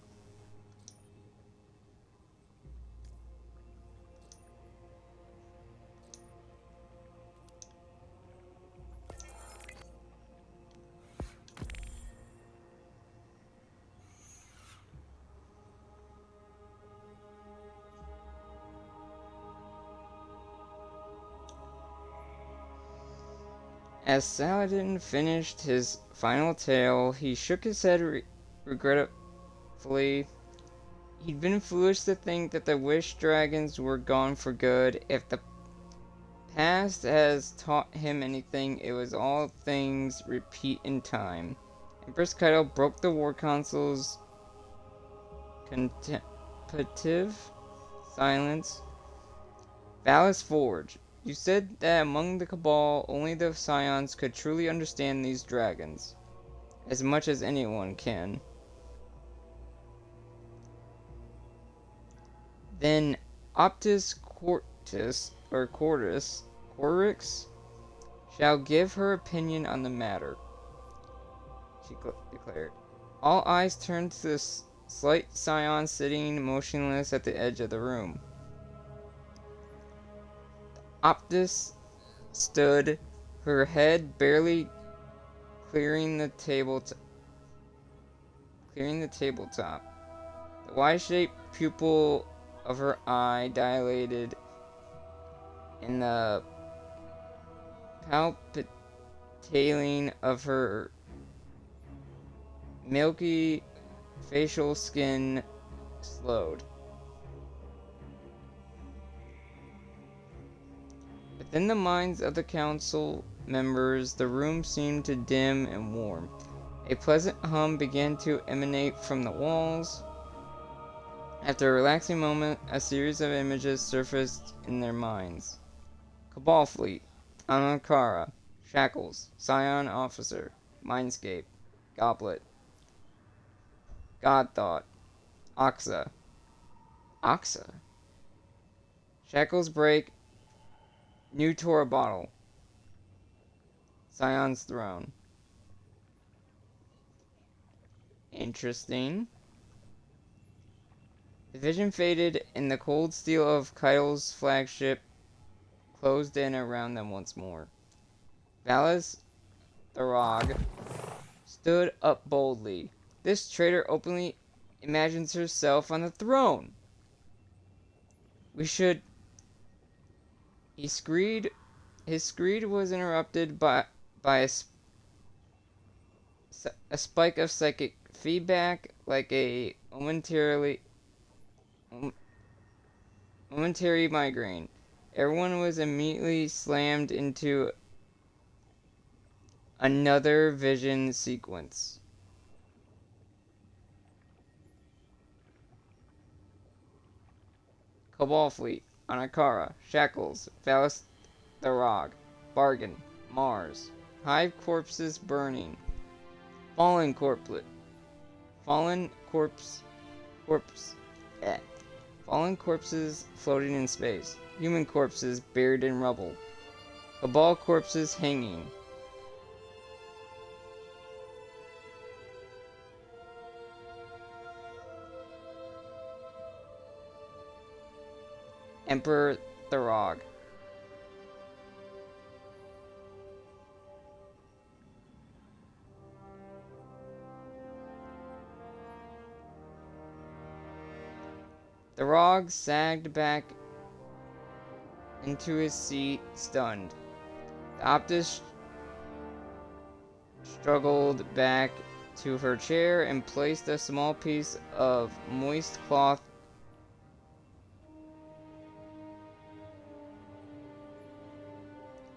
As Saladin finished his final tale, he shook his head regretfully. He'd been foolish to think that the Wish Dragons were gone for good. If the past has taught him anything, it was all things repeat in time. Empress Kaido broke the War Council's contemplative silence. Valis Forge. You said that among the Cabal, only the Scions could truly understand these dragons. As much as anyone can. Then Optis Quarix shall give her opinion on the matter, she declared. All eyes turned to the slight Scion sitting motionless at the edge of the room. Optis stood, her head barely clearing the tabletop. The Y-shaped pupil of her eye dilated, and the palpitating of her milky facial skin slowed. Within the minds of the council members, the room seemed to dim and warm. A pleasant hum began to emanate from the walls. After a relaxing moment, a series of images surfaced in their minds. Cabal Fleet, Anakara, Shackles, Scion Officer, Mindscape, Goblet, God Thought, Oxa. Oxa? Shackles break, New Torah bottle. Scion's throne. Interesting. The vision faded, and the cold steel of Kyle's flagship closed in around them once more. Valis Tharag stood up boldly. This traitor openly imagines herself on the throne. We should... His screed was interrupted by a spike of psychic feedback, like a momentary migraine. Everyone was immediately slammed into another vision sequence. Cabal Fleet, Anakara, Shackles, Valis Tharag, Bargain, Mars, Hive corpses burning, Fallen corpse, Fallen corpses floating in space, human corpses buried in rubble, Cabal corpses hanging. Emperor Tharag. Tharag sagged back into his seat, stunned. The Optus struggled back to her chair and placed a small piece of moist cloth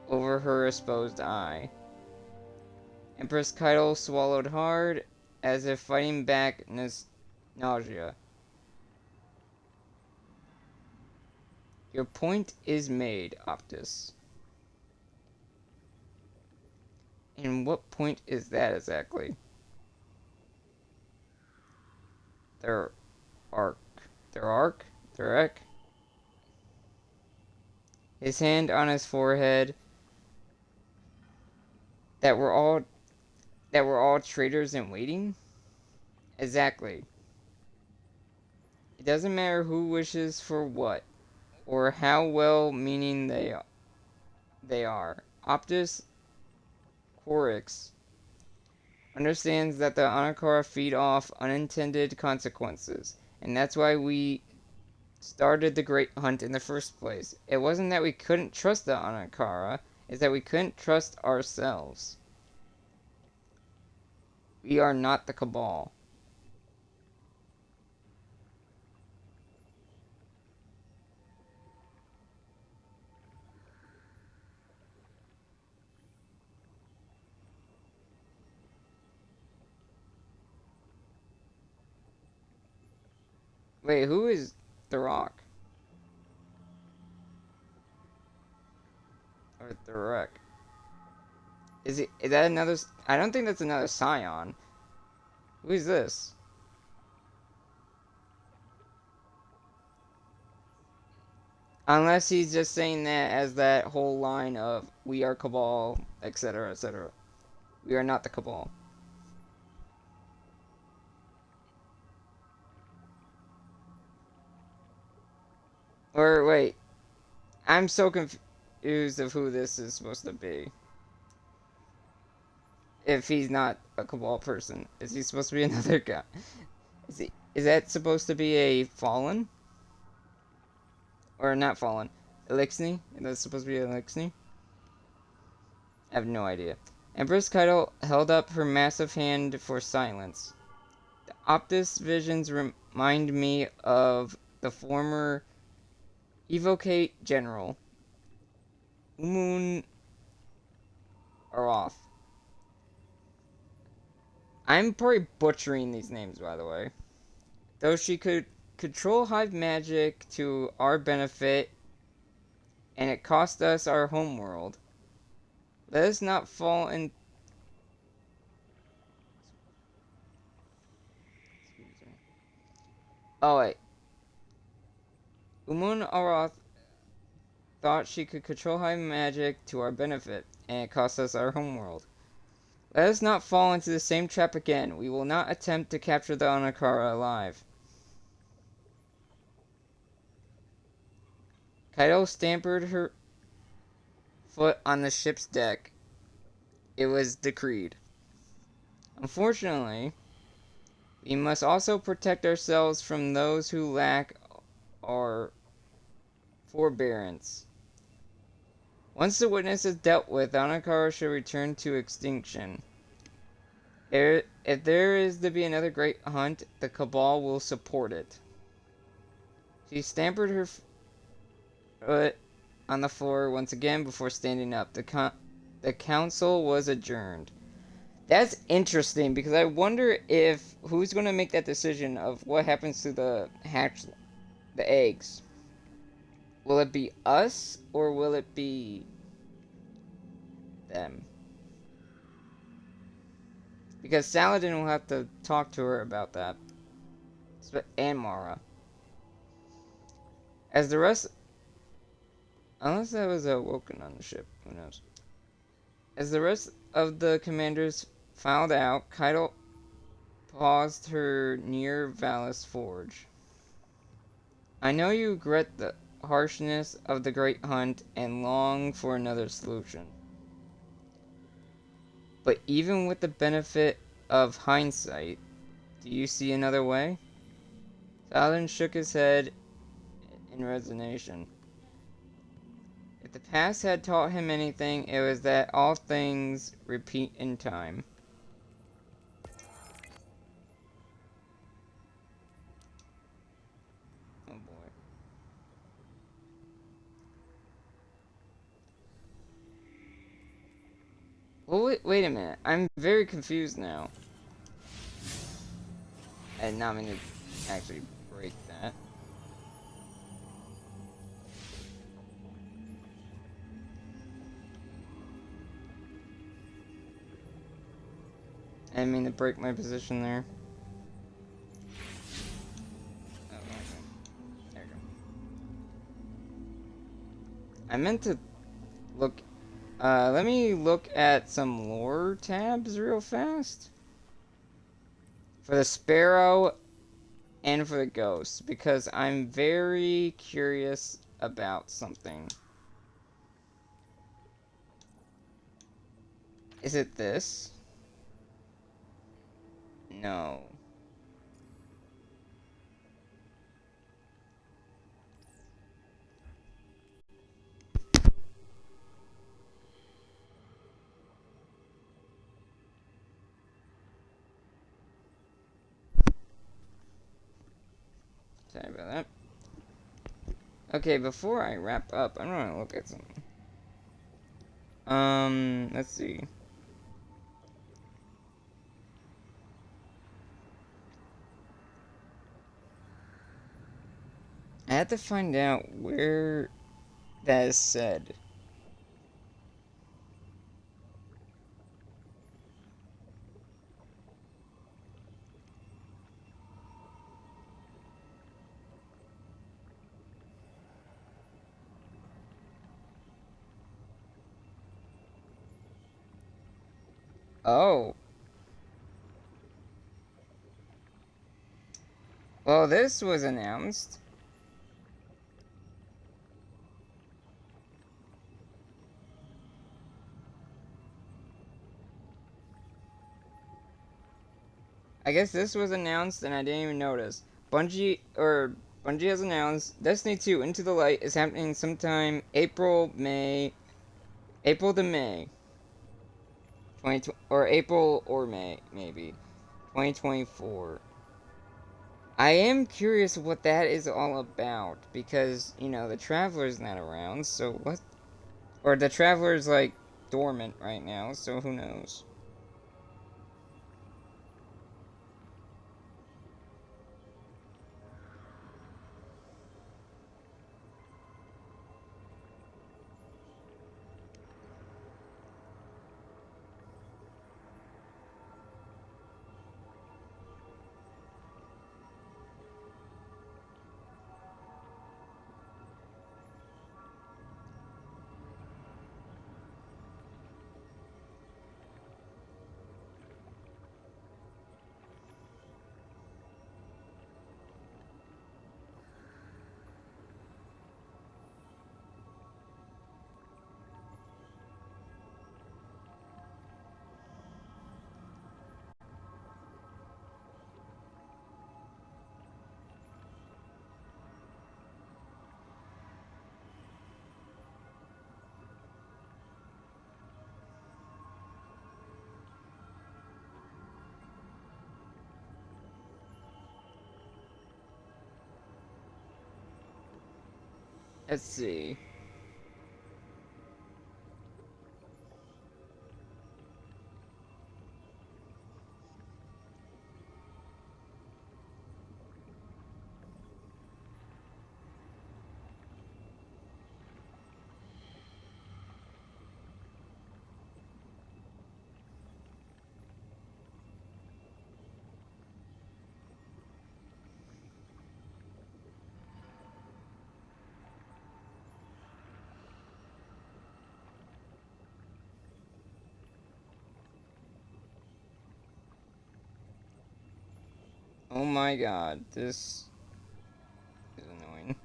over her exposed eye. Empress Keitel swallowed hard, as if fighting back nausea. Your point is made, Optus. And what point is that exactly? Tharek? His hand on his forehead. That we're all traitors in waiting? Exactly. It doesn't matter who wishes for what, or how well-meaning they are. Optus Quorix understands that the Anakara feed off unintended consequences, and that's why we started the Great Hunt in the first place. It wasn't that we couldn't trust the Anakara, it's that we couldn't trust ourselves. We are not the Cabal. Wait, who is Tharok? Or Tharek? Is that another... I don't think that's another Scion. Who is this? Unless he's just saying that as that whole line of, we are Cabal, etc., etc. We are not the Cabal. Or, wait. I'm so confused of who this is supposed to be. If he's not a Cabal person. Is he supposed to be another guy? Is that supposed to be a Fallen? Or not Fallen. Elixni? Is that supposed to be Elixni? I have no idea. Empress Keitel held up her massive hand for silence. The Optus visions remind me of the former Evocate General, Umun Aroth. I'm probably butchering these names, by the way. Though she could control hive magic to our benefit, and it cost us our homeworld. Let us not fall in... Oh, wait. Umun Aroth thought she could control hive magic to our benefit, and it cost us our homeworld. Let us not fall into the same trap again. We will not attempt to capture the Anakara alive. Kaido stamped her foot on the ship's deck. It was decreed. Unfortunately, we must also protect ourselves from those who lack our forbearance. Once the witness is dealt with, Anakara should return to extinction. If there is to be another great hunt, the Cabal will support it. She stamped her foot on the floor once again before standing up. The council was adjourned. That's interesting, because I wonder if who's going to make that decision of what happens to the eggs. Will it be us, or will it be them? Because Saladin will have to talk to her about that. And Mara. As the rest... Unless that was Woken on the ship. Who knows? As the rest of the commanders filed out, Kaido paused her near Valis Forge. I know you regret the harshness of the Great Hunt and long for another solution. But even with the benefit of hindsight, do you see another way? Saladin shook his head in resignation. If the past had taught him anything, it was that all things repeat in time. Oh boy. Well, wait a minute. I'm very confused now. I did not mean to actually break that. I didn't mean to break my position there. Oh, okay. There we go. I meant to look... let me look at some lore tabs real fast. For the Sparrow and for the Ghost, because I'm very curious about something. Is it this? No. Sorry about that. Okay, before I wrap up, I'm gonna look at something. Let's see. I have to find out where that is said. Oh. Well, this was announced. I guess this was announced and I didn't even notice. Bungie has announced Destiny 2 Into the Light is happening sometime April to May 2020, or April or May, maybe 2024. I am curious what that is all about, because, you know, the Traveler's not around, so what? Or the Traveler's, like, dormant right now, so who knows? Let's see. Oh my god, this is annoying.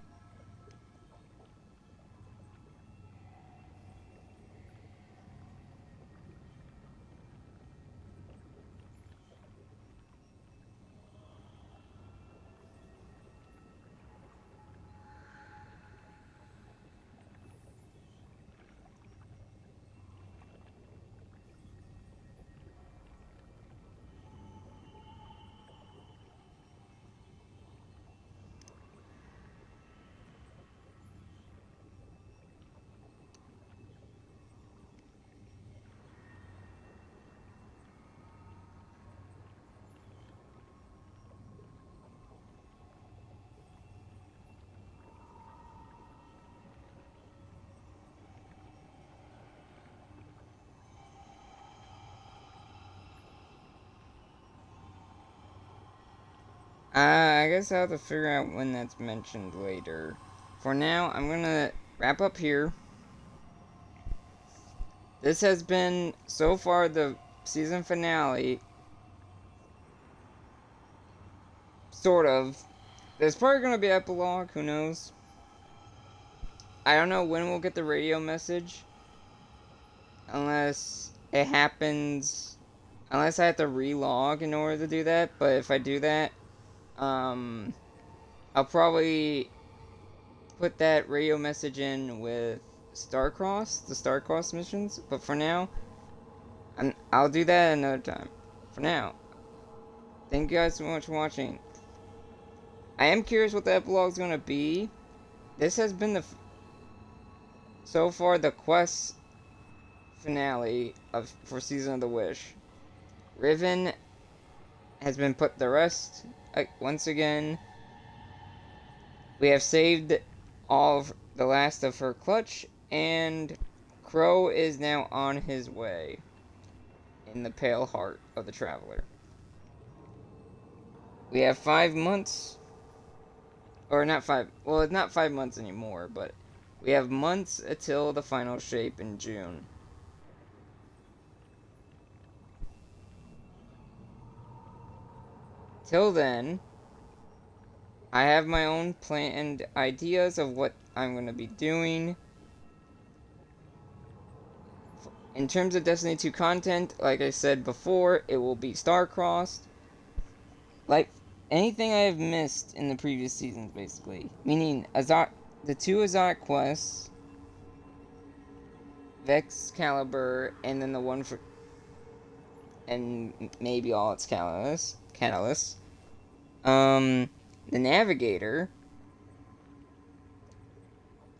I guess I'll have to figure out when that's mentioned later. For now, I'm gonna wrap up here. This has been, so far, the season finale. Sort of. There's probably gonna be epilogue, who knows? I don't know when we'll get the radio message. Unless it happens... Unless I have to relog in order to do that. But if I do that, I'll probably put that radio message in with Starcross, the Starcross missions. But for now, I'll do that another time. For now, thank you guys so much for watching. I am curious what the epilogue is going to be. This has been so far the quest finale for Season of the Wish. Riven has been put to rest once again. We have saved all of the last of her clutch, and Crow is now on his way in the pale heart of the Traveler. We have 5 months, or not 5, well, it's not 5 months anymore, but we have months until the final shape in June. Till then, I have my own planned ideas of what I'm going to be doing. In terms of Destiny 2 content, like I said before, it will be star-crossed. Like, anything I have missed in the previous seasons, basically. Meaning, the 2 Azat quests, Vex Caliber, and then the one for... and maybe all its catalysts. The Navigator.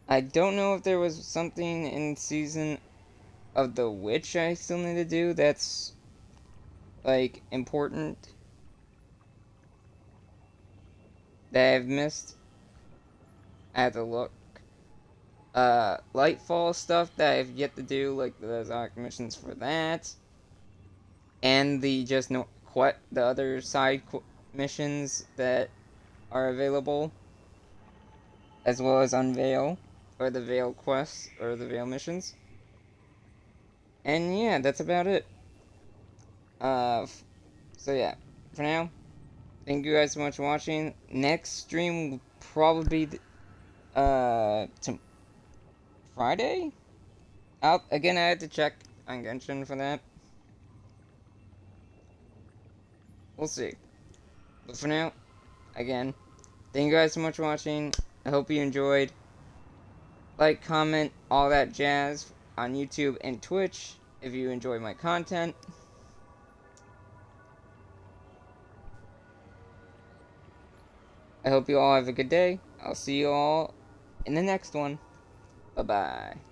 I don't know if there was something in Season of the Witch I still need to do that's, like, important that I've missed. I have to look. Lightfall stuff that I've yet to do, like the Zodiac missions for that. And the the other side missions that are available, as well as Unveil, or the Veil quests, or the Veil missions. And yeah, that's about it. So yeah, for now, thank you guys so much for watching. Next stream will probably be Friday? Again, I had to check on Genshin for that. We'll see. But for now, again, thank you guys so much for watching. I hope you enjoyed. Like, comment, all that jazz on YouTube and Twitch if you enjoy my content. I hope you all have a good day. I'll see you all in the next one. Bye-bye.